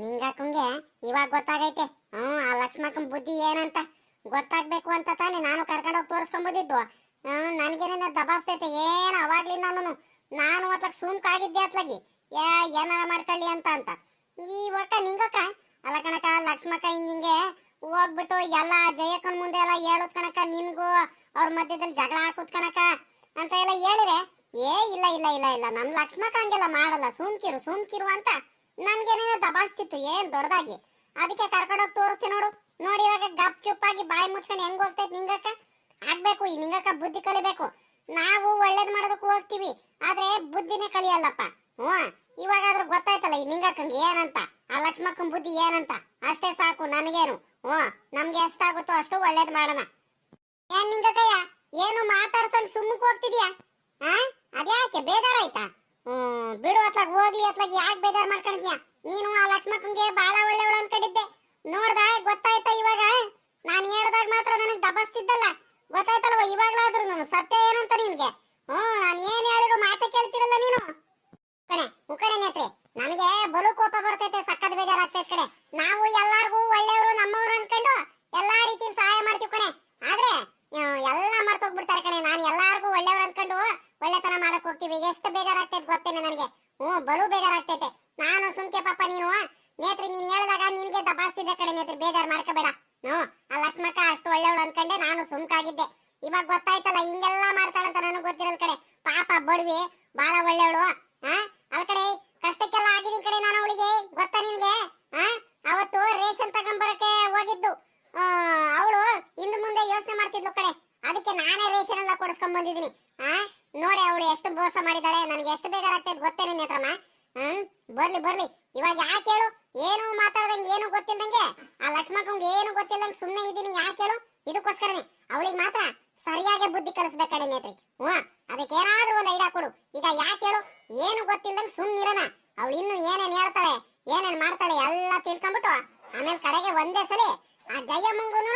ನಿಂಗಕ್ಕಂಗೆ ಇವಾಗ ಗೊತ್ತಾಗೈತೆ. ಆ ಲಕ್ಷ್ಮಕ್ಕನ್ ಬುದ್ಧಿ ಏನಂತ ಗೊತ್ತಾಗ್ಬೇಕು ಅಂತ ತಾನೇ ನಾನು ಕರ್ಕೊಂಡೋಗಿ ತೋರಿಸ್ಕೊಂಬಂದಿದ್ದು. ನನ್ಗೇನ ದಬಾಸ್ತೈತೆ ಏನು ಅವಾಗ್ಲಿಂದ ನಾನು ಅತ್ಲಾಗ ಸುಮ್ಕಾಗಿದ್ದೆ ಅತ್ಲಾಗಿ ಏನಾರ ಮಾಡ್ಕೊಳ್ಳಿ ಅಂತ ಈ ಒಕ್ಕ ನಿಂಗಕ್ಕ ಅಲ್ಲ ಕಣಕ ಲಕ್ಷ್ಮಕ್ಕ ಹಿಂಗೆ ಹೋಗ್ಬಿಟ್ಟು ಎಲ್ಲ ಜಯಕ್ಕನ ಮುಂದೆ ಎಲ್ಲ ಹೇಳೋದ್ ಕಣಕ, ನಿನ್ಗೂ ಅವ್ರ ಮಧ್ಯದಲ್ಲಿ ಜಗಳ ಹಾಕೋದ್ ಕಣಕ ಅಂತ ಎಲ್ಲ ಹೇಳಿದ್ರೆ ಇಲ್ಲ ಇಲ್ಲ ಇಲ್ಲ ಇಲ್ಲ ನಮ್ ಲಕ್ಷ್ಮಕ್ಕ ಹಂಗೆಲ್ಲ ಮಾಡಲ್ಲ, ಸುಮ್ಕಿರು ಅಂತ ನನ್ಗೇನೇನೋ ದಬಾಸ್ತಿತ್ತು ಏನ್ ದೊಡ್ಡದಾಗಿ. ಅದಕ್ಕೆ ಕರ್ಕೊಂಡೋಗಿ ತೋರಿಸ್ತೀನಿ ನೋಡು. ನೋಡಿ ಇವಾಗ ಗಪ್ ಚುಪ್ಪಾಗಿ ಬಾಯಿ ಮುಚ್ಕೊಂಡು ಹೆಂಗ್ ಹೋಗ್ತೈತಿ ನಿಂಗಕ್ಕ. ಆಗ್ಬೇಕು ಈ ನಿಂಗಕ್ಕ ಬುದ್ಧಿ ಕಲಿಬೇಕು. ನಾವು ಒಳ್ಳೇದ್ ಮಾಡೋದಕ್ಕೂ ಹೋಗ್ತೀವಿ ಆದ್ರೆ ಬುದ್ಧಿನೇ ಕಲಿಯಲ್ಲಪ್ಪ. ಇವಾಗಾದ್ರೂ ಗೊತ್ತಾಯ್ತಲ್ಲ ಈ ನಿಂಗಕ್ಕಂಗೆ ಏನಂತ, ಆ ಲಕ್ಷ್ಮಕ್ಕನ್ ಬುದ್ಧಿ ಏನಂತ. ಅಷ್ಟೇ ಸಾಕು ನನಗೇನು. ನಮ್ಗೆ ಎಷ್ಟಾಗುತ್ತೋ ಅಷ್ಟು ಒಳ್ಳೇದ್ ಮಾಡೋಣ. ಏನ್ ನಿಂಗಕ್ಕಯ್ಯ ಏನು ಮಾತಾಡ್ಸಂಗ್ ಸುಮ್ಮಕ್ ಹೋಗ್ತಿದ್ಯಾ? ಅದ್ಯಾಕೆ ಬೇಜಾರಾಯ್ತಾ? ಬಿಡು ಅತ್ಲಾಗ ಹೋಗ್ಲಿ, ಅತ್ಲಾಗ ಯಾಕೆ ಬೇಜಾರ್ ಮಾಡ್ಕೊಂಡಿದ್ಯಾ ನೀನು? ಆ ಲಕ್ಷ್ಮಕ್ಕಂಗೆ ಬಾಳ ಒಳ್ಳೆವಳು ಅನ್ಕೊಂಡಿದ್ದೆ. ನೋಡ್ದ ಗೊತ್ತಾಯ್ತಾ ಇವಾಗ? ನಾನು ಹೇಳ್ದಾಗ ಮಾತ್ರ ನನಗ್ ದಬಸ್ತಿದ್ದಲ್ಲ, ಗೊತ್ತಾಯ್ತಲ್ವ ಇವಾಗ್ಲಾದ್ರೂ ನಾನು ಸತ್ಯ ಏನಂತ ನಿನ್ಗೆ. ನಾನು ಏನ್ ಹೇಳಿದ್ರು ಮಾತೆ ಕೇಳ್ತಿರಲ್ಲ ನೀನು. ಉಕಡೆ ನೇತ್ರಿ ನನಗೆ ಬಲು ಕೋಪ ಬರ್ತೈತೆ, ಸಕ್ಕತ್ ಬೇಜಾರಾಗ್ತೈತೆ ಕಡೆ. ನಾವು ಎಲ್ಲಾರ್ಗೂ ಒಳ್ಳೆಯವರು ನಮ್ಮವ್ರು ಅನ್ಕೊಂಡು ಎಲ್ಲಾ ರೀತಿಲಿ ಸಹಾಯ ಮಾಡ್ತೀವಿ ಕಣೆ. ಆದ್ರೆ ಎಲ್ಲ ಮರ್ತೋಗ್ಬಿಡ್ತಾರೆ ಕಣೆ. ನಾನು ಎಲ್ಲಾರ್ಗೂ ಒಳ್ಳೆಯವ್ರು ಅನ್ಕೊಂಡು ಒಳ್ಳೆತನ ಮಾಡಕ್ ಹೋಗ್ತೀವಿ. ಎಷ್ಟು ಬೇಜಾರಾಗ್ತೈತೆ ಗೊತ್ತೇನೆ ನನಗೆ. ಬಲು ಬೇಜಾರಾಗ್ತೈತೆ. ನಾನು ಸುಮ್ಕೆ ಪಾಪ ನೀನು ನೇತ್ರಿ ನೀನ್ ಹೇಳಿದಾಗ ನಿನ್ಗೆ ದಬಾಸ್ತಿದ್ದೆ ಕಡೆ ನೇತ್ರಿ, ಬೇಜಾರ್ ಮಾಡ್ಕೋಬೇಡ. ಆ ಲಕ್ಷ್ಮಕ್ಕ ಅಷ್ಟು ಒಳ್ಳೆಯವಳು ಅನ್ಕೊಂಡೆ ನಾನು ಸುಮ್ಕಾಗಿದ್ದೆ. ಇವಾಗ ಗೊತ್ತಾಯ್ತಲ್ಲ ಹಿಂಗೆಲ್ಲಾ ಮಾಡ್ತಾಳಂತ ನನಗ್ ಗೊತ್ತಿರೋದ್ ಕಡೆ. ಪಾಪ ಬಡವಿ ಬಾಳ ಒಳ್ಳೆಯವಳು. ಅಲ್ ಕಡೆ ಕಷ್ಟಕ್ಕೆಲ್ಲ ಆಗಿದ್ದೀನಿ ಕಡೆ ನಾನು ಅವಳಿಗೆ, ಗೊತ್ತಾ ನಿನ್ಗೆ? ಅವತ್ತು ರೇಷನ್ ತಗೊಂಬರಕ್ಕೆ ಹೋಗಿದ್ದು ಅವಳು ಇನ್ನು ಮುಂದೆ ಯೋಚನೆ ಮಾಡ್ತಿದ್ಲು ಕಡೆ. ಅದಕ್ಕೆ ನಾನೇ ರೇಷನ್ ಎಲ್ಲ ಕೊಡಿಸ್ಕೊಂಡ್ ಬಂದಿದ್ದೀನಿ. ನೋಡಿ ಅವಳು ಎಷ್ಟು ಮೋಸ ಮಾಡಿದಾಳೆ, ನನಗೆ ಎಷ್ಟು ಬೇಜಾರಾಗ್ತೈತೆ ಗೊತ್ತೇನೆ ನೇತ್ರಮ್ಮ. ಬರ್ಲಿ ಇವಾಗ ಯಾಕೆ ಹೇಳು? ಏನು ಮಾತಾಡ್ದಂಗೆ ಏನು ಗೊತ್ತಿಲ್ದಂಗೆ ಆ ಲಕ್ಷ್ಮಕ್ಕಂಗೆ ಏನು ಗೊತ್ತಿಲ್ದಂಗೆ ಸುಮ್ಮನೆ ಇದೀನಿ. ಯಾಕೆ ಹೇಳು? ಇದಕ್ಕೋಸ್ಕರನೇ ಅವಳಿಗೆ ಮಾತ್ರ ಸರಿಯಾಗಿ ಬುದ್ಧಿ ಕಲಿಸ್ಬೇಕಾಡೆ ನೇತ್ರಿ. ಅದಕ್ಕೆ ಏನಾದ್ರೂ ಒಂದು ಐಡಿಯಾ ಕೊಡು. ಈಗ ಯಾಕೆ ಹೇಳು? ಏನು ಗೊತ್ತಿಲ್ದಂಗೆ ಸುಮ್ಮನಿರೋಣ. ಅವಳು ಇನ್ನು ಏನೇನ್ ಹೇಳ್ತಾಳೆ ಏನೇನ್ ಮಾಡ್ತಾಳೆ ಎಲ್ಲ ತಿಳ್ಕೊಂಡ್ಬಿಟ್ಟು ಆಮೇಲೆ ಕಡೆಗೆ ಒಂದೇ ಸಲ ಆ ಜಯಮ್ಮಂಗುನು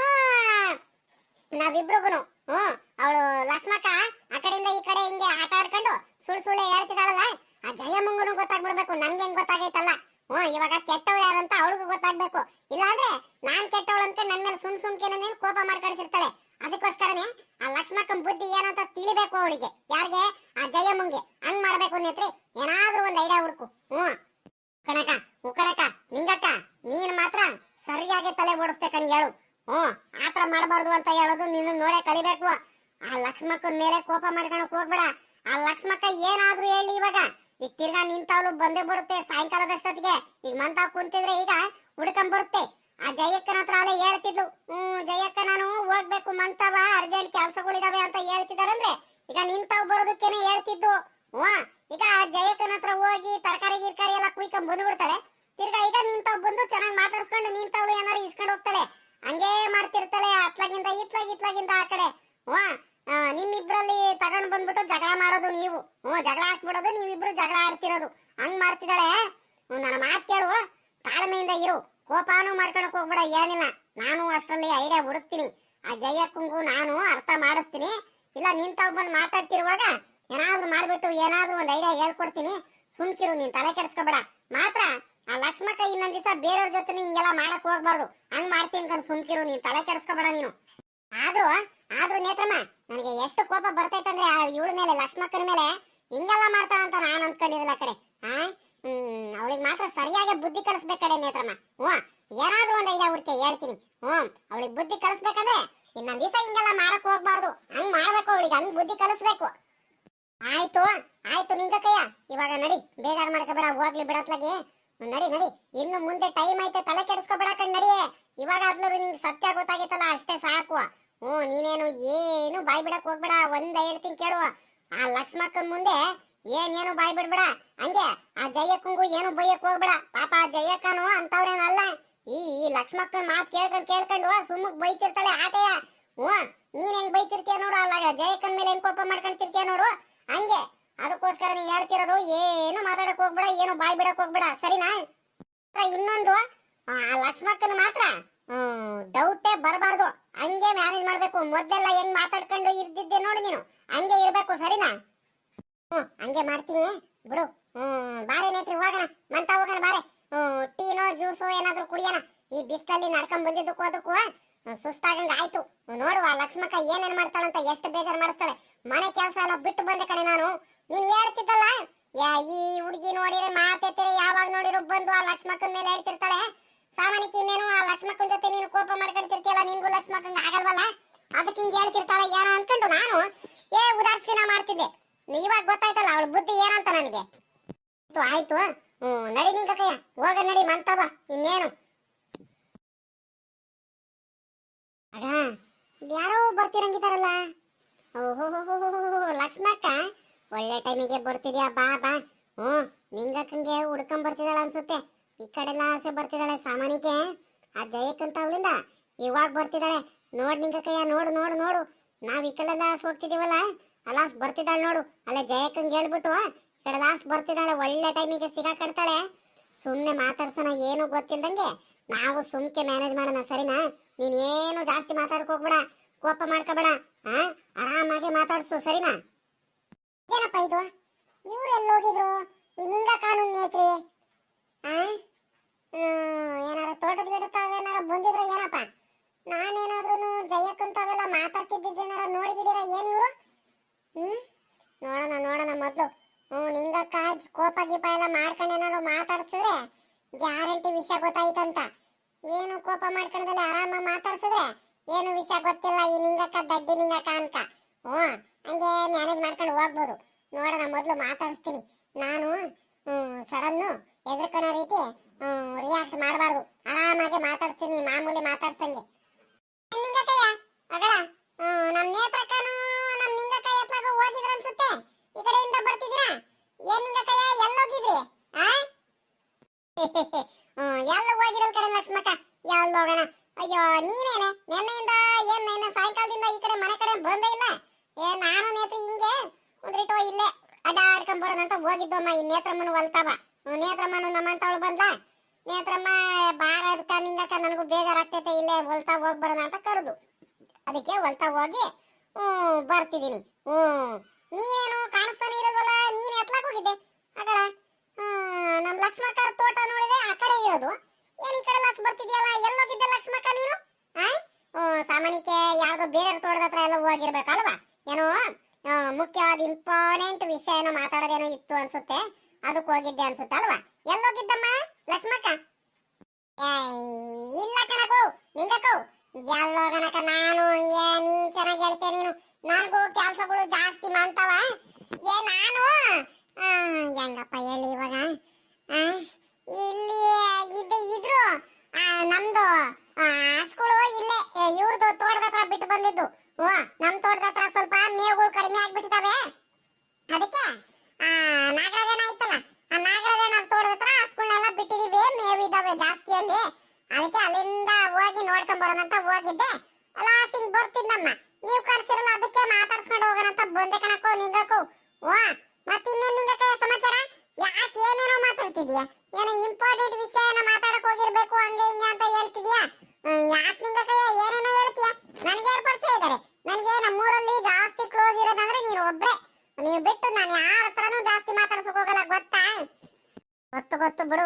ನಾವಿಬ್ರಿಗುನು ಅವಳು ಲಕ್ಷ್ಮಕ್ಕ ಆ ಕಡೆಯಿಂದ ಈ ಕಡೆ ಹಿಂಗೆ ಆಟ ಆಡ್ಕೊಂಡು ಸುಳ್ಳು ಹೇಳ್ತಿದ್ದಾಳಲ್ಲ, ಆ ಜಯಮ್ಮಂಗುನು ಗೊತ್ತಾಗ್ಬಿಡ್ಬೇಕು. ನನ್ಗೆ ಹೆಂಗ್ ಗೊತ್ತಾಗೈತಲ್ಲ. ಇವಾಗ ಕೆಟ್ಟವ್ ಯಾರಂತ ಅವಳಿಗೂ ಗೊತ್ತಾಗ್ಬೇಕು. ಇಲ್ಲಾಂದ್ರೆ ನಾನ್ ಕೆಟ್ಟವಳು ಅಂತ ನನ್ ಮೇಲೆ ಸುಮ್ಕೆ ಕೋಪ ಮಾಡ್ಕೊಳ್ತಿರ್ತಾಳೆ. ಅದಕ್ಕೋಸ್ಕರನೇ ಆ ಲಕ್ಷ್ಮಕ್ಕನ್ ಬುದ್ಧಿ ಏನಂತ ತಿಳಿಬೇಕು ಅವಳಿಗೆ. ಯಾರಿಗೆ? ಆ ಜಯಮ್ಮಂಗೆ. ಹಂಗ್ ಮಾಡ್ಬೇಕು ನೇತ್ರಿ. ಏನಾದ್ರೂ ಒಂದ್ ಐಡಿಯಾ ಹುಡುಕು. ಕಣಕ ನಿಂಗಕ್ಕ ನೀನ್ ಮಾತ್ರ ಸರಿಯಾಗಿ ತಲೆ ಓಡಿಸ್ತೆ ಕಣಿ ಹೇಳು. ಆತರ ಮಾಡಬಾರ್ದು ಅಂತ ಹೇಳೋದು ನಿನ್ನ ನೋಡೇ ಕಲಿಬೇಕು. ಆ ಲಕ್ಷ್ಮಕ್ಕನ ಮೇಲೆ ಕೋಪ ಮಾಡ್ಕೊಳಕ್ ಹೋಗ್ಬೇಡ. ಆ ಲಕ್ಷ್ಮಕ್ಕ ಏನಾದ್ರೂ ಹೇಳಿ ಇವಾಗ ಈಗ ತಿರ್ಗಾ ನಿಂತವಳು ಬಂದೇ ಬರುತ್ತೆ ಸಾಯಂಕಾಲದಷ್ಟೊತ್ತಿಗೆ. ಈಗ ಮಂತಾವ್ ಕುಂತಿದ್ರೆ ಈಗ ಹುಡ್ಕೊಂಡ್ ಬರುತ್ತೆ. ಆ ಜಯಕ್ಕನ ಹತ್ರ ಅಲ್ಲೇ ಹೇಳ್ತಿದ್ಲು, ಜಯಕ್ಕ ನಾನು ಹೋಗ್ಬೇಕು ಮಂತಾವ ಅರ್ಜೆಂಟ್ ಕೆಲ್ಸಗಳಿದಾವೆ ಅಂತ ಹೇಳ್ತಿದಾರಂದ್ರೆ ಈಗ ನಿಂತಾವ್ ಬರೋದಕ್ಕೇನೆ ಹೇಳ್ತಿದ್ದು. ಈಗ ಜಯಕ್ಕನ ಹತ್ರ ಹೋಗಿ ತರಕಾರಿ ಗಿರ್ಕಾರಿ ಎಲ್ಲ ಕುಯ್ಕೊಂಡ್ ಬಂದ್ಬಿಡ್ತಾಳೆ. ತಿರ್ಗಾ ಈಗ ನಿಂತಾವ್ ಬಂದು ಚೆನ್ನಾಗಿ ಮಾತಾಡ್ಸ್ಕೊಂಡು ನಿಂತವಳು ಏನಾರು ಇಸ್ಕೊಂಡು ಹೋಗ್ತಾಳೆ. ಹಂಗೇ ಮಾಡ್ತಿರ್ತಾಳೆ ಅತ್ಲಾಗಿಂದ ಇತ್ಲಾಗಿಂದ ಆ ಕಡೆ. ನಿಮ್ಮಿಬ್ರಲ್ಲಿ ತಗೊಂಡ್ ಬಂದ್ಬಿಟ್ಟು ಜಗಳ ಮಾಡೋದು ನೀವು. ಜಗಳ ಹಾಕ್ಬಿಡೋದು, ನೀವಿಬ್ರು ಜಗಳ ಆಡ್ತಿರೋದು. ಹಂಗ್ ಮಾಡ್ತಿದ್ದಾಳೆ. ನನ್ನ ಮಾತು ಕೇಳು, ತಾಳ್ಮೆಯಿಂದ ಇರು. ಕೋಪಾನು ಮಾಡ್ಕೊಳಕ್ ಹೋಗ್ಬೇಡ. ಏನಿಲ್ಲ, ನಾನು ಅಷ್ಟರಲ್ಲಿ ಐಡಿಯಾ ಹುಡುಕ್ತೀನಿ. ಆ ಜಯಕ್ಕಂಗೂ ನಾನು ಅರ್ಥ ಮಾಡಿಸ್ತೀನಿ. ಇಲ್ಲ ನಿಂತಾವ್ ಬಂದು ಮಾತಾಡ್ತಿರುವಾಗ ಏನಾದ್ರೂ ಮಾಡ್ಬಿಟ್ಟು ಏನಾದ್ರೂ ಒಂದ್ ಐಡಿಯಾ ಹೇಳ್ಕೊಡ್ತೀನಿ. ಸುಮ್ಕಿರು, ನೀನ್ ತಲೆ ಕೆಡಿಸ್ಕೋಬೇಡ. ಮಾತ್ರ ಆ ಲಕ್ಷ್ಮಕ್ಕ ಇನ್ನೊಂದ್ ದಿವಸ ಬೇರೆಯವ್ರ ಜೊತೆ ಹಿಂಗೆಲ್ಲ ಮಾಡಕ್ ಹೋಗ್ಬಾರ್ದು. ಹಂಗ್ ಮಾಡ್ತೀನಿ ಕಣ್, ಸುಮ್ಕಿರು, ನೀನ್ ತಲೆ ಕೆಡಿಸ್ಕೋಬೇಡ ನೀನು. ಆದ್ರೂ ನೇತ್ರಮ್ಮ ನನಗೆ ಎಷ್ಟು ಕೋಪ ಬರ್ತೈತಂದ್ರೆ ಇವಳ ಮೇಲೆ, ಲಕ್ಷ್ಮಕ್ಕನ ಮೇಲೆ ಹಿಂಗೆಲ್ಲ ಮಾಡ್ತಾಳಂತ ನಾನು ಅಂದ್ಕೊಂಡಿದ್ದಿಲ್ಲ ಕಡೆ. ಅವಳಿಗೆ ಮಾತ್ರ ಸರಿಯಾಗಿ ಬುದ್ಧಿ ಕಲಿಸ್ಬೇಕಡೆ ನೇತ್ರಮ್ಮ. ಏನಾದ್ರೂ ಒಂದ್ ಐಡಿಯಾ ಹುಡುಕಿ ಹೇಳ್ತೀನಿ. ಅವಳಿಗೆ ಬುದ್ಧಿ ಕಲಿಸ್ಬೇಕಂದ್ರೆ ಇನ್ನೊಂದ್ ದಿವಸ ಹಿಂಗೆಲ್ಲ ಮಾಡಕ್ ಹೋಗ್ಬಾರ್ದು. ಹಂಗ್ ಮಾಡ್ಬೇಕು, ಅವಳಿಗೆ ಹಂಗ್ ಬುದ್ಧಿ ಕಲಿಸ್ಬೇಕು. ಆಯ್ತು ನಿಂಗಕ್ಕಯ್ಯ, ಇವಾಗ ನಡಿ, ಬೇಜಾರ್ ಮಾಡ್ಕೋಬೇಡ. ಹೋಗ್ಲಿ ಬಿಡತ್ಲಾಗೆ ನಡಿ. ಇನ್ನು ಮುಂದೆ ಟೈಮ್ ಐತೆ, ತಲೆ ಕೆಡಿಸ್ಕೋಬೇಡ ಕಣ್ ನಡಿ. ಇವಾಗ ಆದ್ರೂ ನಿಂಗೆ ಸತ್ಯ ಗೊತ್ತಾಗಿತ್ತಲ್ಲ ಅಷ್ಟೇ ಸಾಕು. ನೀನೇನು ಏನು ಬಾಯ್ ಬಿಡಕ್ ಹೋಗ್ಬೇಡ. ಒಂದ್ ಹೇಳ್ತೀನಿ ಕೇಳುವ, ಆ ಲಕ್ಷ್ಮಕ್ಕನ್ ಮುಂದೆ ಏನೇನು ಬಾಯ್ ಬಿಡ್ಬೇಡ. ಹಂಗೆ ಆ ಜಯಕ್ಕಂಗೂ ಏನು ಬೈಯಕ್ ಹೋಗ್ಬೇಡ. ಪಾಪ ಆ ಜಯಕ್ಕನು ಅಂತವ್ರೇನಲ್ಲ. ಈ ಲಕ್ಷ್ಮಕ್ಕನ್ ಮಾತ್ ಕೇಳ್ಕೊಂಡು ಸುಮ್ಮಕ್ ಬೈತಿರ್ತಾಳೆ ಆಟೆಯ. ನೀನ್ ಹೆಂಗ್ ಬೈತಿರ್ತೀಯ ನೋಡು, ಅಲ್ಲ ಜಯಕ್ಕನ್ ಮೇಲೆ ಹೆಂಗ್ ಕೋಪ ಮಾಡ್ಕೊಂತಿರ್ತೀಯ ನೋಡು, ಹಂಗೆ. ಅದಕ್ಕೋಸ್ಕರ ನೀ ಹೇಳ್ತಿರೋದು ಏನು ಮಾತಾಡಕ್ ಹೋಗ್ಬೇಡ, ಏನು ಬಾಯ್ ಬಿಡಕ್ ಹೋಗ್ಬೇಡ, ಸರಿನಾ? ಇನ್ನೊಂದು, ಆ ಲಕ್ಷ್ಮಕ್ಕನ ಮಾತ್ರ ಡೌಟೇ ಬರಬಾರ್ದು. ಹಂಗೆ ಮ್ಯಾನೇಜ್ ಮಾಡ್ಬೇಕು. ಮೊದಲೆಲ್ಲ ಹೆಂಗ್ ಮಾತಾಡ್ಕೊಂಡು ಇರ್ದಿದ್ದೆ ನೋಡಿ ನೀನು, ಹಂಗೆ ಇರ್ಬೇಕು, ಸರಿನಾ? ಹಂಗೆ ಮಾಡ್ತೀನಿ ಬಿಡು. ಬಾರೆ ನೇತ್ರಿ ಹೋಗೋಣ, ಮಂತ ಹೋಗೋಣ ಬಾರೆ. ಟೀನೋ ಜ್ಯೂಸು ಏನಾದ್ರು ಕುಡಿಯೋಣ. ಈ ಬಿಸ್ಲಲ್ಲಿ ನಡ್ಕೊಂಡ್ ಬಂದಿದ್ದಕ್ಕೂ ಅದಕ್ಕೂ ಸುಸ್ತಾಗಂಗ ಆಯ್ತು. ನೋಡುವ ಲಕ್ಷ್ಮಕ್ಕ ಏನೇನ್ ಮಾಡ್ತಾಳಂತ, ಎಷ್ಟು ಬೇಜಾರು ಮಾಡ್ತಾಳೆ. ಮನೆ ಕೆಲಸ ಎಲ್ಲ ಬಿಟ್ಟು ಬಂದೆ ಕಣೆ ನಾನು. ನೀನ್ ಹೇಳ್ತಿದ್ದಲ್ಲ, ಈ ಹುಡುಗಿ ನೋಡಿದ್ರೆ ಮಾತೆತ್ತಿರೆ ಯಾವಾಗ ನೋಡಿರೋ ಬಂದು ಆ ಲಕ್ಷ್ಮಕ್ಕನ ಮೇಲೆ ಹೇಳ್ತಿರ್ತಾಳೆ. ಸಾಮಾನ್ಯಕ್ಕೆ ಇನ್ನೇನು ಆ ಲಕ್ಷ್ಮಕ್ಕನ ಜೊತೆ ನೀನು ಕೋಪ ಮಾಡ್ಕೊಂತಿರ್ತೀಯಲ್ಲ, ನಿನ್ಗೂ ಲಕ್ಷ್ಮಕ್ಕಂಗ ಆಗಲ್ವಲ್ಲ, ಅದಕ್ಕೆ ಹಿಂಗೆ ಹೇಳ್ತಿರ್ತಾಳೆ ಏನೋ ಅನ್ಕೊಂಡು ನಾನು ಉದಾಸೀನ ಮಾಡ್ತಿದ್ದೆ. ಇವಾಗ ಗೊತ್ತಾಯ್ತಲ್ಲ ಅವಳು ಬುದ್ಧಿ ಏನಂತ ನನಗೆ. ಆಯ್ತು ನಡಿ ನೀಗ ಕಯ್ಯ, ಹೋಗ ನಡಿ ಮಂತವ ಇನ್ನೇನು. ಅಗ ಯಾರೋ ಬರ್ತಿರಂಗಿದಾರಲ್ಲ. ಓಹೋ ಲಕ್ಷ್ಮಕ್ಕ ಒಳ್ಳೆ ಟೈಮಿಗೆ ಬರ್ತಿದ್ಯಾ, ಬಾ ಬಾ. ನಿಂಗಕ್ಕಂಗೆ ಹುಡ್ಕೊಂಡ್ ಬರ್ತಿದ್ದಾಳ ಅನ್ಸುತ್ತೆ. ಈ ಕಡೆಲ್ಲ ಆಸೆ ಬರ್ತಿದ್ದಾಳೆ. ಸಾಮಾನ್ಯಕ್ಕೆ ಆ ಜಯಕ್ಕಂತ ಅವಳಿಂದ ಇವಾಗ ಬರ್ತಿದ್ದಾಳೆ. ನೋಡ್ ನಿಂಗಕ್ಕಯ್ಯ, ನೋಡು ನೋಡು ನೋಡು, ನಾವ್ ಈ ಕಡೆಲ್ಲ ಹೋಗ್ತಿದೀವಲ್ಲ, ಅಲಾಸ್ ಬರ್ತಿದ್ದಾಳೆ ನೋಡು. ಅಲ್ಲೇ ಜಯಕ್ಕಂಗೆ ಹೇಳ್ಬಿಟ್ಟು ಈ ಕಡೆ ಲಾಸ್ ಬರ್ತಿದ್ದಾಳೆ. ಒಳ್ಳೆ ಟೈಮಿಗೆ ಸಿಗಾಕಡ್ತಾಳೆ. ಸುಮ್ನೆ ಮಾತಾಡ್ಸೋಣ, ಏನು ಗೊತ್ತಿಲ್ದಂಗೆ ನಾವು ಸುಮ್ಕೆ ಮ್ಯಾನೇಜ್ ಮಾಡೋಣ, ಸರಿನಾ? ನೀನೇನು ಜಾಸ್ತಿ ಮಾತಾಡಕ್ ಹೋಗ್ಬೇಡ, ಕೋಪ ಮಾಡ್ಕೋಬೇಡ, ಆರಾಮಾಗಿ ಮಾತಾಡ್ಸು, ಸರಿನಾ? ಏನಪ್ಪ ಇದು, ಇವ್ರು ಎಲ್ಲಿ ಹೋಗಿದ್ರು? ಈ ನಿಂಗ ಕಾನೂನು ನೇತ್ರಿ ಏನಾರ ತೋಟದ ಗಿಡತಾವ ಏನಾರ ಬಂದಿದ್ರ ಏನಪ್ಪ? ನಾನೇನಾದ್ರೂ ಜಯಕ್ಕಂತಾವೆಲ್ಲ ಮಾತಾಡ್ತಿದ್ದೇನಾರ ನೋಡಿಗಿದ್ದೀರ ಏನಿವ್ರು? ನೋಡೋಣ ನೋಡೋಣ ಮೊದ್ಲು. ನಿಂಗಕ್ಕ ಕೋಪ ಗೀಪ ಎಲ್ಲ ಮಾಡ್ಕೊಂಡು ಏನಾರು ಮಾತಾಡ್ಸಿದ್ರೆ ಗ್ಯಾರಂಟಿ ವಿಷಯ ಗೊತ್ತಾಯ್ತಂತ. ಏನು ಕೋಪ ಮಾಡ್ಕೊಂಡಲ್ಲಿ ಆರಾಮಾಗಿ ಮಾತಾಡ್ಸಿದ್ರೆ ಏನು ವಿಷಯ ಗೊತ್ತಿಲ್ಲ ಈ ನಿಂಗಕ್ಕ, ದಡ್ಡಿ ನಿಂಗಕ್ಕ ಅನ್ಕ. ಹಂಗೆ ಮ್ಯಾನೇಜ್ ಮಾಡ್ಕೊಂಡು ಹೋಗ್ಬೋದು. ನೋಡೋಣ ಮೊದ್ಲು ಮಾತಾಡಿಸ್ತೀನಿ ನಾನು. ಸಡನ್ನು ಎದುರ್ಕೊಳೋ ರೀತಿ ರಿಯಾಕ್ಟ್ ಮಾಡಬಾರ್ದು, ಆರಾಮಾಗಿ ಮಾತಾಡ್ತೀನಿ, ಮಾಮೂಲಿ ಮಾತಾಡ್ಸಂಗೆ. ನಿಂಗಕ್ಕಯ್ಯ ಅಗಳ ನಮ್ ನೇತ್ರಕ್ಕನು ನಮ್ ನಿಂಗಕ್ಕಯ್ಯ ಹತ್ರ ಹೋಗಿದ್ರ ಅನ್ಸುತ್ತೆ. ಈ ಕಡೆಯಿಂದ ಬರ್ತಿದ್ದೀರಾ? ಏನ್ ನಿಂಗಕ್ಕಯ್ಯ ಎಲ್ಲೋಗಿದ್ರಿ? ಎಲ್ಲ ಹೋಗಿರಲ್ ಕಡೆ ಲಕ್ಷ್ಮಕ್ಕ, ಎಲ್ಲ ಹೋಗೋಣ. ಅಯ್ಯೋ ನೀನೇನೆ ನೆನ್ನೆಯಿಂದ ಏನ್ ಸಾಯಂಕಾಲದಿಂದ ಈ ಕಡೆ ಮನೆ ಕಡೆ ಬಂದೇ ಇಲ್ಲ. ನಾನು ನೇತ್ರ ಹಿಂಗೆ ಒಂದ್ರಿಟೋ ಇಲ್ಲೇ ಅಡ್ಡಾಡ್ಕೊಂಡ್ ಬರೋದಂತ ಹೋಗಿದ್ದಮ್ಮ. ಈ ನೇತ್ರಮ್ಮನ ಹೊಲ್ತಾವ. ನೇತ್ರಮ್ಮನು ನಮ್ಮಂತವಳು ಬಂದ್ಲ. ನೇತ್ರಮ್ಮ ಬಾರ ಅದಕ್ಕ ನಿಂಗಕ್ಕ ನನಗೂ ಬೇಜಾರಾಗ್ತೈತೆ, ಇಲ್ಲೇ ಹೊಲ್ತಾ ಹೋಗಿ ಬರೋಣ ಅಂತ ಕರೆದು, ಅದಕ್ಕೆ ಹೊಲ್ತಾ ಹೋಗಿ ಬರ್ತಿದ್ದೀನಿ. ನೀನೇನು ಕಾಣಿಸ್ತಾನೆ ಇರೋದಲ್ಲ, ನೀನ್ ಎತ್ಲಾಕ್ ಹೋಗಿದ್ದೆ ಅಗಳ? ನಮ್ ಲಕ್ಷ್ಮಕ್ಕ ತೋಟ ನೋಡಿದೆ ಆ ಕಡೆ ಇರೋದು, ಏನ್ ಈ ಕಡೆ ಲಾಸ್ ಬರ್ತಿದ್ಯಲ್ಲ, ಎಲ್ಲೋಗಿದ್ದೆ ಲಕ್ಷ್ಮಕ್ಕ ನೀನು? ಸಾಮಾನ್ಯಕ್ಕೆ ಯಾವ್ದೋ ಬೇರೆ ತೋಟದ ಹತ್ರ ಎಲ್ಲ ಹೋಗಿರ್ಬೇಕಲ್ವಾ? ಏನೋ ಮುಖ್ಯವಾದ ಇಂಪಾರ್ಟೆಂಟ್ ವಿಷಯ ಏನೋ ಮಾತಾಡೋದೇನೋ ಇತ್ತು ಅನ್ಸುತ್ತೆ, ಅದಕ್ಕೆ ಹೋಗಿದ್ದೆ ಅನ್ಸುತ್ತೆ ಅಲ್ವಾ? ಎಲ್ಲೋಗಿದ್ದಮ್ಮ ಲಕ್ಷ್ಮಕ್ಕ? ಇಲ್ಲ ಕಣಕು ನಿಂಗಕ್ಕೂ, ಎಲ್ಲೋಗನಕ ನಾನು ನೀನ್ ಚೆನ್ನಾಗಿ ಹೇಳ್ತೇ ನೀನು. ನನಗೂ ಕೆಲ್ಸಗಳು ಜಾಸ್ತಿ ಮಾಡ್ತಾವ. ನಾನು ಹೆಂಗಪ್ಪ ಹೇಳಿ ಇವಾಗ, ಇಲ್ಲಿ ಇದ್ರು ನಮ್ದು ಹಸ್ಗಳು ಇಲ್ಲೇ ಇವ್ರದ್ದು ತೋಟದ ಹತ್ರ ಬಿಟ್ಟು ಬಂದಿದ್ದು. ನಮ್ ತೋಟದ ಹತ್ರ ಸ್ವಲ್ಪ ಮೇವುಗಳು ಕಡಿಮೆ ಆಗ್ಬಿಟ್ಟಿದಾವೆ. ಅದಕ್ಕೆ ನಾಗರಾಜನ ಐತಲ್ಲ, ಆ ನಾಗರಾಜನ ತೋಟದ ಹತ್ರ ಹಸ್ಗಳನ್ನೆಲ್ಲ ಬಿಟ್ಟಿದೀವಿ, ಮೇವು ಇದಾವೆ ಜಾಸ್ತಿ ಅಲ್ಲಿ. ಅದಕ್ಕೆ ಅಲ್ಲಿಂದ ಹೋಗಿ ನೋಡ್ಕೊಂಡ್ ಬರೋಣ ಅಂತ ಹೋಗಿದ್ದೆ. ಲಾಸಿಂಗ್ ಬರ್ತಿದ್ನಮ್ಮ, ನೀವು ಕರ್ಸಿರಲ್ಲ, ಅದಕ್ಕೆ ಮಾತಾಡ್ಸ್ಕೊಂಡು ಹೋಗೋಣ ಅಂತ ಬಂದೆ ಕಣಕ್ಕೋ ನಿಂಗಕ್ಕೂ. ಮತ್ತಿನ್ನೇನ್ ನಿಂಗಕ್ಕ ಸಮಾಚಾರ? ಯಾಕೆ ಏನೇನೋ ಮಾತಾಡ್ತಿದ್ಯಾ? ಏನೋ ಇಂಪಾರ್ಟೆಂಟ್ ವಿಷಯ ಏನೋ ಮಾತಾಡಕ್ ಹೋಗಿರ್ಬೇಕು ಹಂಗೆ ಹಿಂಗೆ ಅಂತ ಹೇಳ್ತಿದ್ಯಾ? ಯಾಕೆ ನಿಂಗಕ್ಕ ಏನೇನೋ ಹೇಳ್ತೀಯಾ? ನನಗೆ ಯಾರು ಪರಿಚಯ ಇದ್ದಾರೆ? ನನಗೆ ನಮ್ಮೂರಲ್ಲಿ ಜಾಸ್ತಿ ಕ್ಲೋಸ್ ಇರೋದಂದ್ರೆ ನೀನು ಒಬ್ರೆ. ನೀವು ಬಿಟ್ಟು ನಾನು ಯಾರ ಹತ್ರನೂ ಜಾಸ್ತಿ ಮಾತಾಡ್ಸಕ್ ಹೋಗಲ್ಲ, ಗೊತ್ತಾ? ಗೊತ್ತು ಬಿಡು.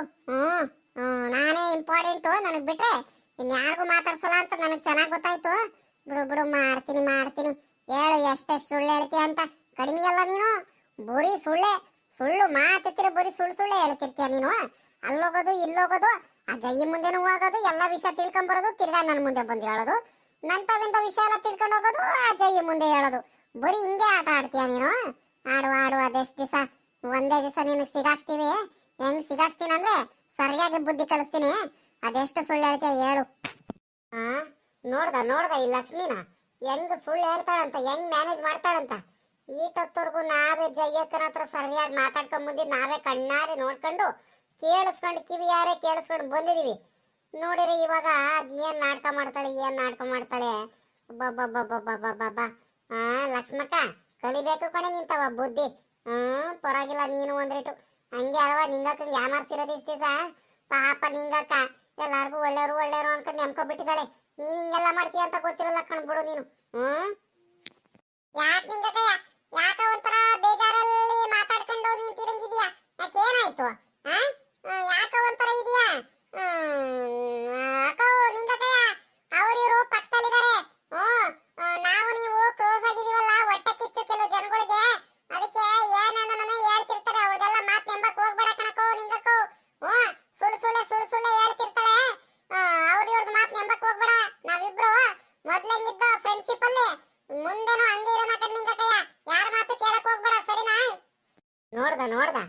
ನಾನೇ ಇಂಪಾರ್ಟೆಂಟು, ನನಗ್ ಬಿಟ್ರೆ ಇನ್ಯಾರಿಗೂ ಮಾತಾಡ್ಸಲ್ಲ ಅಂತ ನನಗ್ ಚೆನ್ನಾಗಿ ಗೊತ್ತಾಯ್ತು. ಬಿಡು ಮಾಡ್ತೀನಿ. ಹೇಳು ಎಷ್ಟೆಷ್ಟು ಸುಳ್ಳು ಹೇಳ್ತೀಯ ಅಂತ. ಕಡಿಮೆ ಅಲ್ಲ ನೀನು, ಬರೀ ಸುಳ್ಳು ಮಾತೆತ್ತಿರ, ಬರೀ ಸುಳ್ಳು ಹೇಳ್ತಿರ್ತೀಯ ನೀನು. ಅಲ್ಲೋಗೋದು ಇಲ್ಲೋಗೋದು, ಆ ಜಯ್ಯ ಮುಂದೆನೂ ಹೋಗೋದು, ಎಲ್ಲ ವಿಷಯ ತಿಳ್ಕೊಂಬರೋದು, ತಿರ್ಗಾ ನನ್ನ ಮುಂದೆ ಬಂದು ಹೇಳೋದು, ನಂತವಿಂತ ವಿಷಯ ಎಲ್ಲ ತಿಳ್ಕೊಂಡು ಹೋಗೋದು, ಆ ಜಯ್ಯ ಮುಂದೆ ಹೇಳೋದು. ಬರೀ ಹಿಂಗೆ ಆಟ ಆಡ್ತೀಯ ನೀನು. ಆಡು ಅದೆಷ್ಟು ದಿವಸ? ಒಂದೇ ದಿವಸ ನಿನಗೆ ಸಿಗಾಕ್ಸ್ತೀವಿ. ಹೆಂಗ್ ಸಿಗಾಕ್ಸ್ತೀನಿ ಅಂದ್ರೆ ಸರಿಯಾಗಿ ಬುದ್ಧಿ ಕಲಿಸ್ತೀನಿ. ಅದೆಷ್ಟು ಸುಳ್ಳು ಹೇಳ್ತೀಯ ಹೇಳು. ನೋಡ್ದ ಈ ಲಕ್ಷ್ಮಿನ ಹೆಂಗ್ ಸುಳ್ಳು ಹೇಳ್ತಾಳಂತ, ಹೆಂಗ್ ಮ್ಯಾನೇಜ್ ಮಾಡ್ತಾಳಂತ. ಈಟೊತ್ತವರೆಗೂ ನಾವೇ ಜಯ್ಯಕ್ಕನ ಹತ್ರ ಸರಿಯಾಗಿ ಮಾತಾಡ್ಕೊಂಡ್ ಬಂದಿದ್ದು, ನಾವೇ ಕಣ್ಣಾರೆ ನೋಡ್ಕೊಂಡು ಕೇಳಿಸ್ಕೊಂಡು ಕಿವಿಯಾರೆ ಕೇಳಿಸ್ಕೊಂಡು ಬಂದಿದೀವಿ. ನೋಡಿರಿ ಇವಾಗ ಏನ್ ನಾಟಕ ಮಾಡ್ತಾಳೆ. ಲಕ್ಷ್ಮಕ್ಕ ಕಲಿಬೇಕು ಕಣೆ ನಿಂತವ ಬುದ್ಧಿ. ಪರವಾಗಿಲ್ಲ, ನೀನು ಒಂದ್ರಿಟು ಹಂಗೆ ಅಲ್ವಾ ನಿಂಗಕ್ಕ ಯಾಮಾರ್ಸಿರೋದು ಇಷ್ಟ ದಿವಸ. ಪಾಪ ನಿಂಗಕ್ಕ ಎಲ್ಲಾರ್ಗು ಒಳ್ಳೆಯವರು ಅನ್ಕೊಂಡು ನೆಮ್ಕೊಬಿಟ್ಟಿದ್ದಾಳೆ. ನೀನ್ ಹಿಂಗೆಲ್ಲ ಮಾಡ್ತೀಯ ಅಂತ ಗೊತ್ತಿರಲ್ಲ ಕಣ್ಬಿಡು ನೀನು. ಯಾಕೆ ನಿಂಗಕ್ಕ ಯಾಕ ಒಂಥರ ಬೇಜಾರಲ್ಲಿ ಮಾತಾಡ್ಕೊಂಡು ನಿಂತಿರಂಗಿದ್ಯಾ? ಯಾಕೆ ಏನಾಯ್ತು? ಯಾಕ ಒಂಥರ ಇದೆಯಾ? ನೋಡ್ದ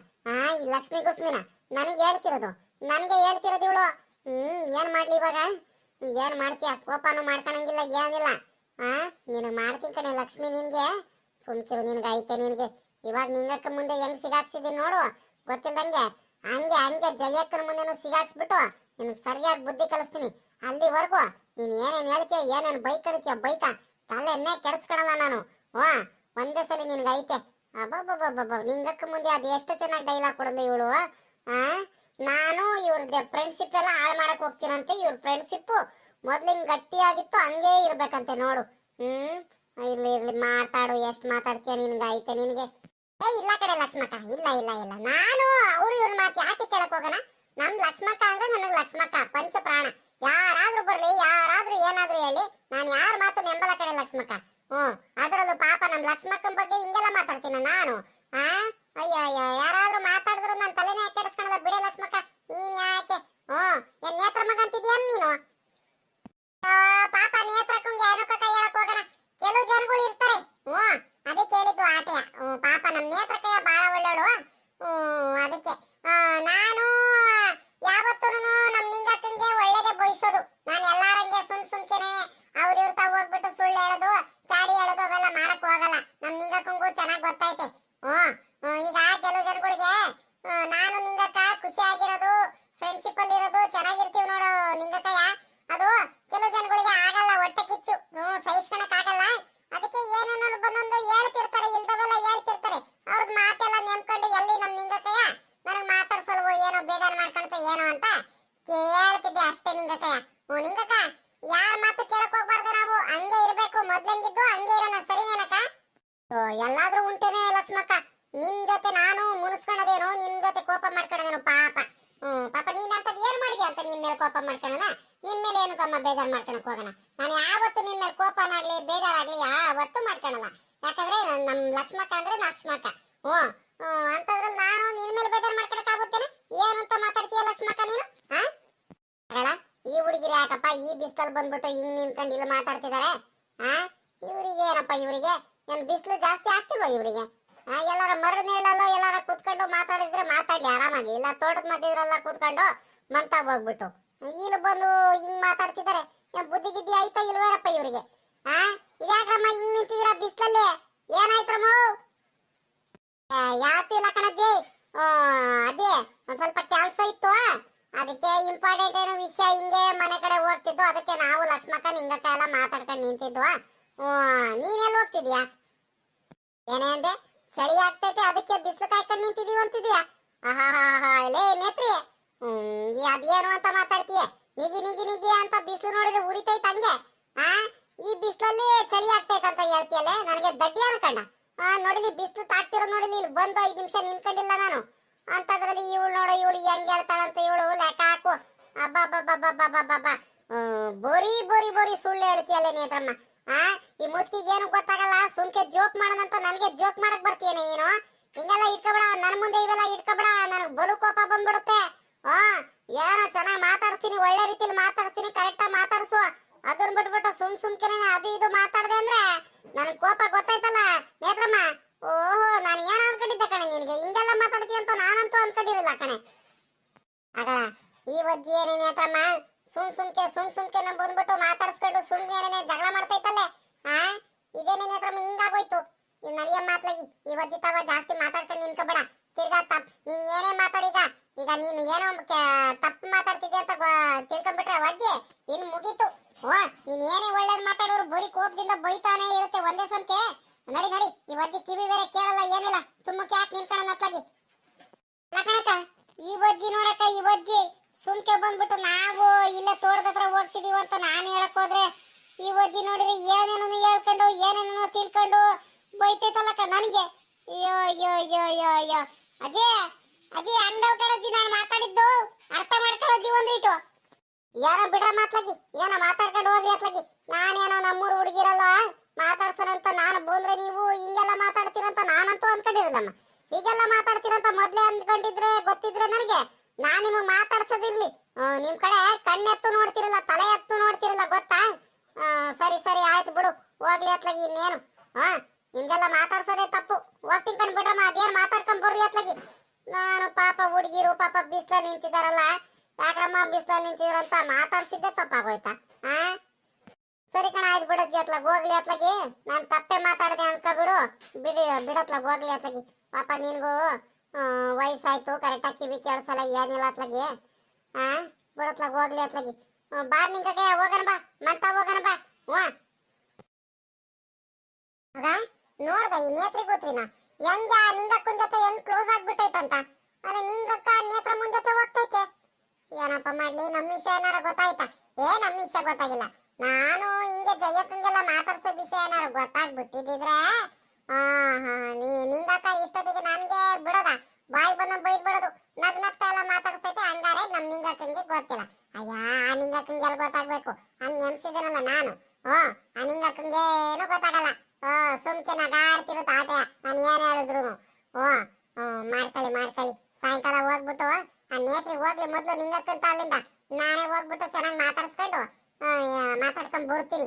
ಈ ಲಕ್ಷ್ಮಿ ಗುಸ್ಮಿನ ನನಗೆ ಹೇಳ್ತಿರೋದು ಇವಳು. ಏನ್ ಮಾಡ್ಲಿ ಇವಾಗ? ಏನ್ ಮಾಡ್ತೀಯ? ಕೋಪನು ಮಾಡ್ಕೊಳಂಗಿಲ್ಲ ಏನಿಲ್ಲ. ನಿನಗೆ ಮಾಡ್ತೀನಿ ಕಣೆ ಲಕ್ಷ್ಮಿ, ನಿನ್ಗೆ ಸುಮ್ಕಿರು, ನಿನ್ಗೆ ಐತೆ ನಿನ್ಗೆ. ಇವಾಗ ನಿಂಗಕ್ಕ ಮುಂದೆ ಹೆಂಗ್ ಸಿಗಾಕ್ಸಿದೀನಿ ನೋಡು, ಗೊತ್ತಿಲ್ದಂಗೆ ಹಂಗೆ ಜಯಕ್ಕನ ಮುಂದೆನು ಸಿಗಾಕ್ಸ್ಬಿಟ್ಟು ನಿನಗೆ ಸರಿಯಾಗಿ ಬುದ್ಧಿ ಕಲಿಸ್ತೀನಿ. ಅಲ್ಲಿವರೆಗೂ ನೀನ್ ಏನೇನ್ ಹೇಳ್ತೀಯ, ಏನೇನ್ ಬೈಕ್ ಕಡಿತೀಯ ಬೈಕ ತಲೆನ್ನೇ ಕೆಡ್ಸ್ಕೊಳಲ್ಲ ನಾನು. ಒಂದೇ ಸಲ ನಿನ್ಗೆ ಐತೆ. ಅಬ್ಬಬ್ಬಬ್ಬಬ್ಬ, ನಿಂಗಕ್ಕ ಮುಂದೆ ಅದು ಎಷ್ಟು ಚೆನ್ನಾಗಿ ಡೈಲಾಗ್ ಕೊಡಲ್ಲ ಇವಳು. ನಾನು ಇವ್ರದ್ದು ಫ್ರೆಂಡ್ಶಿಪ್ ಎಲ್ಲ ಹಾಳು ಮಾಡಕ್ ಹೋಗ್ತೀನಂತೆ. ಇವ್ರ ಫ್ರೆಂಡ್ಶಿಪ್ ಮೊದ್ಲಿಂಗ್ ಗಟ್ಟಿಯಾಗಿತ್ತು, ಹಂಗೇ ಇರ್ಬೇಕಂತೆ ನೋಡು. ಇರ್ಲಿ ಮಾತಾಡು, ಎಷ್ಟು ಮಾತಾಡ್ತೀಯ, ನಿನ್ಗೆ ಐತೆ ನಿನ್ಗೆ. ಇಲ್ಲ ಕಡೆ ಲಕ್ಷ್ಮಕ್ಕ, ಇಲ್ಲ ನಾನು ಅವ್ರು ಇವ್ರ ಮಾತು ಯಾಕೆ ಕೇಳಕ್ ಹೋಗೋಣ? ನಮ್ ಲಕ್ಷ್ಮಕ್ಕ ಅಂದ್ರೆ ನನಗ್ ಲಕ್ಷ್ಮಕ್ಕ ಪಂಚ ಪ್ರಾಣ. ಯಾರಾದ್ರೂ ಬರ್ಲಿ, ಯಾರಾದ್ರೂ ಏನಾದ್ರೂ ಹೇಳಿ, ನಾನು ಯಾರ ಮಾತು ನೆಂಬಲ ಕಡೆ ಲಕ್ಷ್ಮಕ್ಕ. ಅದ್ರಲ್ಲೂ ಪಾಪ ನಮ್ ಲಕ್ಷ್ಮಕ್ಕನ ಬಗ್ಗೆ ಹಿಂಗೆಲ್ಲ ಮಾತಾಡ್ತೀನ ನಾನು? ಅಯ್ಯ ಯಾರಾದ್ರೂ ಮಾತಾಡಿದ್ರು ನನ್ನ ತಲೆನೇ ಕೆಡಿಸ್ಕೊಳಲ್ಲ ಬಿಡೆ ಲಕ್ಷ್ಮಕ್ಕ. ನೀನ್ ಯಾಕೆ ಏನ್ ನೇತ್ರ ಮಗ ಅಂತಿದ್ಯಾ ನೀನು? ಪಾಪ ನೇತ್ರಕ್ಕಂಗೆ ಏನಕ್ಕ ಕೈ ಹೇಳಕ್ ಹೋಗೋಣ, ಕೆಲವು ಜನಗಳು ಇರ್ತಾರೆ. ಅದಕ್ಕೆ ಹೇಳಿದ್ದು ಆಟೆಯ. ಪಾಪ ನಮ್ ನೇತ್ರಕ್ಕಯ್ಯ ಬಾಳ ಒಳ್ಳೆಳು. ಅದಕ್ಕೆ ನಾನು ಯಾವತ್ತೂ ನಮ್ ನಿಂಗಕ್ಕಂಗೆ ಒಳ್ಳೇದೇ ಬಯಸೋದು. ನಾನು ಎಲ್ಲಾರಂಗೆ ಸುಮ್ಕೆನೆ ಅವ್ರ ಇವ್ರ ತಾವ್ ಹೋಗ್ಬಿಟ್ಟು ಸುಳ್ಳು ಹೇಳೋದು, ಚಾಡಿ ಹೇಳೋದು ಅವೆಲ್ಲ ಮಾಡಕ್ ಹೋಗಲ್ಲ. ನಮ್ ನಿಂಗಕ್ಕಂಗೂ ಚೆನ್ನಾಗ್ ಗೊತ್ತೈತೆ. ಈಗ ಕೆಲವು ಜನಗಳಿಗೆ ನಾನು ನಿಂಗಕ್ಕ ಖುಷಿಯಾಗಿರೋದು, ಫ್ರೆಂಡ್ಶಿಪ್ ಅಲ್ಲಿ ಇರೋದು, ಚೆನ್ನಾಗಿರ್ತೀವಿ ನೋಡು ನಿಂಗಕ್ಕಯ್ಯ, ಅದು ಕೆಲವು ಜನಗಳಿಗೆ ಆಗಲ್ಲ, ಹೊಟ್ಟೆ ಕಿಚ್ಚು, ಸಹಿಸ್ಕೊಳಕ್ ಆಗಲ್ಲ. ಅದಕ್ಕೆ ಏನೇನೋ ಬಂದೊಂದು ಹೇಳ್ತಿರ್ತಾರೆ, ಇಲ್ದವೆಲ್ಲ ಹೇಳ್ತಿರ್ತಾರೆ. ಅವ್ರದ್ ಮಾತೆಲ್ಲ ನೆನ್ಕೊಂಡು ಎಲ್ಲಿ ನಮ್ ನಿಂಗಕ್ಕಯ್ಯ ನನಗ್ ಮಾತಾಡ್ಸಲ್ವೋ ಏನೋ ಬೇಜಾರ್ ಮಾಡ್ಕೊಂತ ಏನೋ ಅಂತ ಕೇಳ್ತಿದ್ದೆ ಅಷ್ಟೇ ನಿಂಗಕ್ಕಯ್ಯ. ನಿಂಗಕ್ಕ, ಯಾರ ಮಾತು ಕೇಳಕ್ ಹೋಗ್ಬಾರ್ದು ನಾವು, ಹಂಗೆ ಇರ್ಬೇಕು, ಮೊದ್ಲಂಗಿದ್ದು ಹಂಗೆ ಇರೋಣ, ಸರಿನೇನಕ್ಕ? ಎಲ್ಲಾದ್ರೂ ಉಂಟೇನೆ ಲಕ್ಷ್ಮಕ್ಕ, ನಿನ್ ಜೊತೆ ನಾನು ಮುನಿಸ್ಕೊಳ್ಳೋದೇನು, ನಿನ್ ಜೊತೆ ಕೋಪ ಮಾಡ್ಕೊಳ್ಳೋದೇನು? ಪಾಪ ನೀನ್ ಅಂತದ್ ಏನ್ ಮಾಡಿದ್ಯಾ ಅಂತ ನಿನ್ ಮೇಲೆ ಕೋಪ ಮಾಡ್ಕೊಳ್ಳೋಣ? ನಿನ್ ಮೇಲೆ ಏನು ಕಮ್ಮ ಬೇಜಾರ್ ಮಾಡ್ಕೊಳಕ್ ಹೋಗೋಣ? ನಾನು ಯಾವತ್ತು ನಿನ್ ಮೇಲೆ ಕೋಪನಾಗ್ಲಿ ಬೇಜಾರಾಗ್ಲಿ ಯಾವತ್ತು ಮಾಡ್ಕೊಳಲ್ಲ. ಯಾಕಂದ್ರೆ ನಮ್ ಲಕ್ಷ್ಮಕ್ಕ ಅಂದ್ರೆ ಲಕ್ಷ್ಮಕ್ಕ. ಅಂತದ್ರಲ್ಲಿ ನಾನು ನಿನ್ ಮೇಲೆ ಬೇಜಾರ್ ಮಾಡ್ಕೊಳಕ್ ಆಗುತ್ತೇನೆ? ಏನು ಅಂತ ಮಾತಾಡ್ತೀಯ ಲಕ್ಷ್ಮಕ್ಕ ನೀನು? ಈ ಹುಡುಗಿರಿ ಯಾಕಪ್ಪ ಈ ಬಿಸ್ಲಲ್ಲಿ ಬಂದ್ಬಿಟ್ಟು ಹಿಂಗ್ ನಿಂತ್ಕೊಂಡು ಇಲ್ಲಿ ಮಾತಾಡ್ತಿದಾರೆ? ಇವ್ರಿಗೆ ಏನಪ್ಪ, ಇವರಿಗೆ ಏನ್ ಬಿಸಿಲು ಜಾಸ್ತಿ ಆಗ್ತಿಲ್ವಾ ಇವರಿಗೆ? ಎಲ್ಲಾರ ಮರದ ನೀಳಲ್ಲೋ ಎಲ್ಲಾರ ಕೂತ್ಕೊಂಡು ಮಾತಾಡಿದ್ರೆ ಮಾತಾಡ್ಲಿ ಆರಾಮಾಗಿ, ಇಲ್ಲ ತೋಟದ ಮಧ್ಯದ್ರೆಲ್ಲ ಕೂತ್ಕೊಂಡು ಮಂತ ಹೋಗ್ಬಿಟ್ಟು ಇಲ್ಲಿ ಬಂದು ಹಿಂಗ್ ಮಾತಾಡ್ತಿದ್ದಾರೆ. ಬುದ್ಧಿ ಗಿದ್ದಿ ಆಯ್ತಾ ಇಲ್ವೇನಪ್ಪ ಇವರಿಗೆ? ಇದ್ಯಾಕ್ರಮ್ಮ ಹಿಂಗ್ ನಿಂತಿದ್ದೀರಾ ಬಿಸ್ಲಲ್ಲಿ? ಏನಾಯ್ತ್ರಮ್ಮ? ಯಾತಿಲ್ಲ ಕಣಜ್ಜಿ, ಅದೇ ಒಂದ್ ಸ್ವಲ್ಪ ಕೆಲ್ಸ ಇತ್ತು, ಅದಕ್ಕೆ ಇಂಪಾರ್ಟೆಂಟ್ ಏನೋ ವಿಷಯ ಹಿಂಗೆ ಮನೆ ಕಡೆ ಹೋಗ್ತಿದ್ದು, ಅದಕ್ಕೆ ನಾವು ಲಕ್ಷ್ಮಕ್ಕ ನಿಂಗಕ್ಕ ಎಲ್ಲ ಮಾತಾಡ್ಕೊಂಡು ನಿಂತಿದ್ವಾ. ನೀನೆಲ್ಲ ಹೋಗ್ತಿದ್ಯಾ? ಏನೇ ಅಂದೆ? ಚಳಿ ಆಗ್ತೈತೆ ಅದಕ್ಕೆ ಬಿಸಿಲು ಕಾಯ್ಕೊಂಡು ನಿಂತಿದೀವಿ ಅಂತಿದ್ಯಾ? ಲೇ ನೇತ್ರಿ, ಅದೇನು ಅಂತ ಮಾತಾಡ್ತೀಯ? ನಿಗಿ ಅಂತ ಬಿಸಿಲು ನೋಡಿದ್ರೆ ಉರಿತೈತೆ ಹಂಗೆ. ಈ ಬಿಸಿಲಲ್ಲಿ ಚಳಿ ಆಗ್ತೈತೆ ಅಂತ ಹೇಳ್ತೀಯಲ್ಲೇ, ನನಗೆ ದಡ್ಡಿ ಅನ್ಕಂಡ. ನೋಡಿಲಿ ಬಿಸಿಲು ತಾಕ್ತಿರೋ ನೋಡಿಲಿ, ಇಲ್ಲಿ ಬಂದು 5 ನಿಮಿಷ ನಿಂತ್ಕೊಂಡಿಲ್ಲ ನಾನು. ಅಂತದ್ರಲ್ಲಿ ಇವಳು ನೋಡು, ಇವಳು ಹೆಂಗ್ ಹೇಳ್ತಾಳಂತ ಇವಳು ಲೆಕ್ಕ ಹಾಕು. ಅಬ್ಬಬ್ಬಬ್ಬಬ್ಬಬ್ಬಬ್ಬ, ಬೋರಿ ಸುಳ್ಳು ಹೇಳ್ತೀಯಲ್ಲ ನೇತ್ರಮ್ಮ. ಈ ಮುತ್ತಿಗೆ ಏನು ಗೊತ್ತಾಗಲ್ಲ, ಸುಮ್ಕೆ ಜೋಕ್ ಮಾಡೋದಂತ ನನಗೆ ಜೋಕ್ ಮಾಡಕ್ ಬರ್ತೀಯನೆ ನೀನು? ಹಿಂಗೆಲ್ಲ ಇಟ್ಕೊಬೇಡ, ನನ್ ಮುಂದೆ ಇವೆಲ್ಲ ಇಟ್ಕೊಬೇಡ, ನನಗ್ ಬಲು ಕೋಪ ಬಂದ್ಬಿಡುತ್ತೆ. ಏನೋ ಚೆನ್ನಾಗಿ ಮಾತಾಡ್ತೀನಿ, ಒಳ್ಳೆ ರೀತಿಲಿ ಮಾತಾಡ್ತೀನಿ, ಕರೆಕ್ಟಾಗಿ ಮಾತಾಡ್ಸು. ಅದನ್ನ ಬಿಟ್ಬಿಟ್ಟು ಸುಮ್ಕೆನೆ ಅದು ಇದು ಮಾತಾಡ್ದೆ ಅಂದ್ರೆ ನನಗ್ ಕೋಪ ಗೊತ್ತಾಯ್ತಲ್ಲ ನೇತ್ರಮ್ಮ. ಓಹೋ, ನಾನು ಏನ ಅನ್ಕೊಂಡಿದ್ದೆ ಕಣೆ ನಿನಗೆ, ಹಿಂಗೆಲ್ಲ ಮಾತಾಡ್ತೀಯ ಅಂತ ನಾನಂತೂ ಅನ್ಕೊಂಡಿರಲಿಲ್ಲ ಕಣೆ. ಅಗಳ ಈ ವಜ್ಜಿ ಏನೇ ನೇತ್ರಮ್ಮ, ಸುಮ್ಕೆ ಬಂದ್ಬಿಟ್ಟು ಮಾತಾಡ್ಸ್ಕೊಂಡು ಸುಮ್ನೆ ಜಗಳ ಮಾಡ್ತೈತಲ್ಲೇ. ಇದೇನೇ ನೇತ್ರಮ್ಮ ಹಿಂಗಾಗೋಯ್ತು. ಇವ್ ನಡಿಯ ಮಾತ್ಲಾಗಿ ಈ ವಜ್ಜಿ ತವ ಜಾಸ್ತಿ ಮಾತಾಡ್ಕೊಂಡು ನಿನ್ಕೋಬೇಡ. ತಿರ್ಗಾ ನೀನ್ ಏನೇ ಮಾತಾಡೀಗ, ಈಗ ನೀನು ಏನೋ ತಪ್ಪು ಮಾತಾಡ್ತಿದ್ದೆ ಅಂತ ತಿಳ್ಕೊಂಡ್ಬಿಟ್ರೆ ವಜ್ಜಿ ಇನ್ ಮುಗೀತು. ನೀನ್ ಏನೇ ಒಳ್ಳೇದ್ ಮಾತಾಡೋರು ಬರೀ ಕೋಪದಿಂದ ಬೈತಾನೆ ಇರುತ್ತೆ ಒಂದೇ ಸಂಖ್ಯೆ. ನಡಿ ಈ ವಜ್ಜಿ ಕಿವಿ ಬೇರೆ ಕೇಳಲ್ಲ ಏನಿಲ್ಲ, ಸುಮ್ಮಕ್ಕೆ ಯಾಕೆ ನಿನ್ಕೊಳ್ಳೋಣ ಅತ್ಲಾಗಿ. ಕಣಕ ಈ ವಜ್ಜಿ ನೋಡಕ್ಕ, ಈ ವಜ್ಜಿ ಸುಮ್ಕೆ ಬಂದ್ಬಿಟ್ಟು ನಾವು ಇಲ್ಲೇ ತೋಟದ ಹತ್ರ ಹೋಗ್ತಿದೀವಿ ಅಂತ ನಾನು ಹೇಳಕ್ ಹೋದ್ರೆ ಈ ವಜ್ಜಿ ನೋಡಿದ್ರೆ ಏನೇನೋ ಹೇಳ್ಕೊಂಡು ಏನೇನೋ ತಿಳ್ಕೊಂಡು ಬೈತೈತಲ್ಲಕ್ಕ ನನಗೆ. ಅಯ್ಯೋ ಅಜಯ್ ಅಂಡವ್ ಕಣಜ್ಜಿ, ನಾನು ಮಾತಾಡಿದ್ದು ಅರ್ಥ ಮಾಡ್ಕೊಳ್ಳೋದಿ ಒಂದಿಟ್ಟು. ಏನೋ ಬಿಡ್ರ ಮಾತ್ಲಾಗಿ, ಏನೋ ಮಾತಾಡ್ಕೊಂಡು ಹೋಗ್ರಿ ಅತ್ಲಾಗಿ. ನಾನೇನೋ ನಮ್ಮೂರು ಹುಡುಗಿರಲ್ಲ ಮಾತಾಡ್ಸೋಣಂತ ನಾನು ಬಂದ್ರೆ ನೀವು ಹಿಂಗೆಲ್ಲ ಮಾತಾಡ್ತೀರಂತ ನಾನಂತೂ ಅನ್ಕೊಂಡಿರಲ್ಲಮ್ಮ. ಹೀಗೆಲ್ಲ ಮಾತಾಡ್ತೀರಂತ ಮೊದ್ಲೇ ಅಂದ್ಕೊಂಡಿದ್ರೆ ಗೊತ್ತಿದ್ರೆ ನನಗೆ ನಾನ್ ನಿಮಗ್ ಮಾತಾಡ್ಸೋದಿರ್ಲಿ. ನಿಮ್ ಕಡೆ ಕಣ್ಣೆತ್ತು ನೋಡ್ತಿರಲ್ಲ, ತಲೆ ಎತ್ತು ನೋಡ್ತಿರಲ್ಲ, ಗೊತ್ತಾ? ಸರಿ ಆಯ್ತು ಬಿಡು, ಹೋಗ್ಲಿ ಅತ್ಲಾಗಿ ಇನ್ನೇನು. ನಿಮ್ಗೆಲ್ಲ ಮಾತಾಡ್ಸೋದೇ ತಪ್ಪು. ಹೋಗ್ತೀನಿ ಕಣ್ಬಿಡ್ರಮ್ಮ, ಅದೇನ್ ಮಾತಾಡ್ಕೊಂಡ್ ಬರ್ರಿ ಅತ್ಲಾಗಿ. ನಾನು ಪಾಪ ಹುಡುಗಿರು ಪಾಪ ಬಿಸ್ಲಲ್ಲಿ ನಿಂತಿದಾರಲ್ಲ, ಯಾಕಮ್ಮ ಬಿಸ್ಲಲ್ಲಿ ನಿಂತಿದ್ರಂತ ಮಾತಾಡ್ಸಿದ್ದೆ ತಪ್ಪಾಗೋಯ್ತಾ? ಹಾ ಸರಿ ಕಣ, ಆಯ್ತು ಬಿಡಜ್ಜಿ, ಅತ್ಲಾಗ ಹೋಗ್ಲಿ ಅತ್ಲಾಗಿ. ನಾನು ತಪ್ಪೆ ಮಾತಾಡಿದೆ ಅನ್ಕೊಬಿಡು, ಬಿಡತ್ಲಾಗ ಹೋಗ್ಲಿ ಅತ್ಲಾಗಿ. ಪಾಪ ನಿನ್ಗೂ ವಯಸ್ಸಾಯ್ತು, ಕರೆಕ್ಟಾಗಿ ಕಿವಿ ಕೇಳಿಸಲ್ಲ, ಏನಿಲ್ಲ ಅತ್ಲಾಗಿ. ಹಾ ಬಿಡತ್ಲಾಗ ಹೋಗ್ಲಿ ಅತ್ಲಾಗಿ. ಬಾ ನಿಂಗೆ ಹೋಗೋಣ ಬಾ, ಮತ್ತ ಹೋಗೋಣ ಬಾ. ಆಗ ನೋಡ್ದ ಈ ನೇತ್ರಿ ಗೊತ್ರಿನ ಹೆಂಗ ನಿಂಗಕ್ಕನ ಜೊತೆ ಹೆಂಗ್ ಕ್ಲೋಸ್ ಆಗ್ಬಿಟ್ಟೈತಂತ. ಅಲ್ಲ ನಿಂಗಕ್ಕ ನೇತ್ರ ಮುಂದ್ ಜೊತೆ ಹೋಗ್ತೈತೆ. ಏನಪ್ಪ ಮಾಡ್ಲಿ, ನಮ್ ವಿಷಯ ಏನಾರ ಗೊತ್ತಾಯ್ತಾ? ನಮ್ ವಿಷಯ ಗೊತ್ತಾಗಿಲ್ಲ. ನಾನು ಹಿಂಗೆ ಜಯಕ್ಕಂಗೆಲ್ಲ ಮಾತಾಡ್ಸೋ ವಿಷಯ ಏನಾರ ಗೊತ್ತಾಗ್ಬಿಟ್ಟಿದ್ರೆ ನಿಂಗಕ್ಕ ಇಷ್ಟೊತ್ತಿಗೆ ನನ್ಗೆ ಬಿಡದ, ಬಾಯಿ ಬಂದ ಬೈದ್ ಬಿಡೋದು, ನಗ್ನಗ್ತಾ ಎಲ್ಲ ಮಾತಾಡ್ಸೈತೆ. ಹಂಗಾರೆ ನಮ್ ನಿಂಗಕ್ಕಂಗೆ ಗೊತ್ತಿಲ್ಲ. ಅಯ್ಯ, ಆ ನಿಂಗಕ್ಕಂಗೆಲ್ಲ ಗೊತ್ತಾಗ್ಬೇಕು, ಹಂಗ್ ನೆನ್ಸಿದೇನಲ್ಲ ನಾನು. ಆ ನಿಂಗಕ್ಕಂಗೆ ಏನು ಗೊತ್ತಾಗಲ್ಲ. ಸುಮ್ಕೆ ನಗಾಡ್ತಿರುತ್ತೆ ಆಟೆ, ನಾನು ಏನ್ ಹೇಳಿದ್ರು. ಮಾಡ್ಕೊಳ್ಳಿ. ಸಾಯಂಕಾಲ ಹೋಗ್ಬಿಟ್ಟು ಆ ನೇತ್ರಿ ಹೋಗ್ಲಿ ಮೊದ್ಲು ನಿಂಗಕ್ಕಂತ ಅಲ್ಲಿಂದ ನಾನೇ ಹೋಗ್ಬಿಟ್ಟು ಚೆನ್ನಾಗಿ ಮಾತಾಡ್ಸ್ಕೊಂಡು ಮಾತಾಡ್ಕೊಂಡ್ ಬರ್ತೀನಿ.